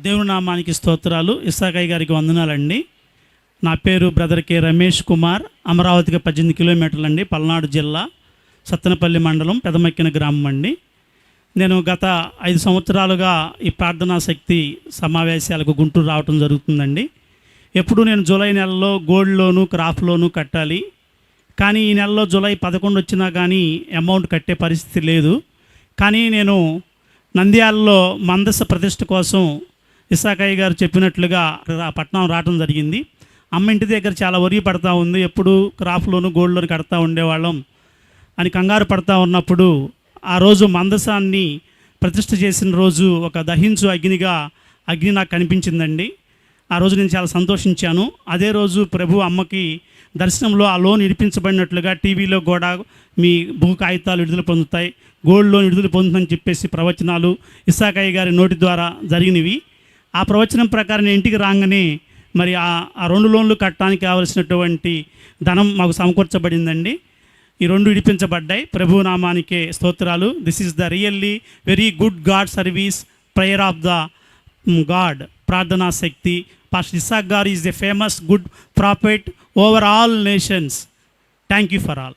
దేవుని నామానికి స్తోత్రాలు. ఇస్సాకయ్య గారికి వందనాలండి. నా పేరు బ్రదర్ కె రమేష్ కుమార్. అమరావతికి 18 కిలోమీటర్లు అండి, పల్నాడు జిల్లా, సత్తెనపల్లి మండలం, పెదమక్కిన గ్రామం అండి. నేను గత 5 సంవత్సరాలుగా ఈ ప్రార్థనా శక్తి సమావేశాలకు గుంటూరు రావటం జరుగుతుందండి. ఎప్పుడు నేను జూలై నెలలో గోల్డ్ లోను, క్రాప్ లోను కట్టాలి, కానీ ఈ నెలలో జూలై 11 వచ్చినా కానీ అమౌంట్ కట్టే పరిస్థితి లేదు. కానీ నేను నంద్యాలలో మందస ప్రతిష్ఠ కోసం ఇస్సాకయ్య గారు చెప్పినట్లుగా పట్నం రావడం జరిగింది. అమ్మ ఇంటి దగ్గర చాలా వరి పడతా ఉంది, ఎప్పుడు క్రాప్ లోను, గోల్డ్ లోను కడతా ఉండేవాళ్ళం అని కంగారు పడతా ఉన్నప్పుడు ఆ రోజు మందసాన్ని ప్రతిష్ఠ చేసిన రోజు ఒక దహించు అగ్ని నాకు కనిపించిందండి. ఆ రోజు నేను చాలా సంతోషించాను. అదే రోజు ప్రభు అమ్మకి దర్శనంలో ఆ లోన్ విడిపించబడినట్లుగా టీవీలో కూడా మీ భూ కాగితాలు విడుదల పొందుతాయి, గోల్డ్ లోన్ విడుదల పొందుతుందని చెప్పేసి ప్రవచనాలు ఇస్సాకయ్య గారి నోటి ద్వారా జరిగినవి. ఆ ప్రవచనం ప్రకారం నేను ఇంటికి రాగానే మరి ఆ 2 లోన్లు కట్టడానికి కావలసినటువంటి ధనం మాకు సమకూర్చబడిందండి. ఈ 2 విడిపించబడ్డాయి. ప్రభు నామానికే స్తోత్రాలు. This is the really very good God service, prayer of the God, ప్రార్థనా శక్తి. పాస్టర్ ఇస్సాక్ గారు is a famous good prophet over all nations. Thank you for all.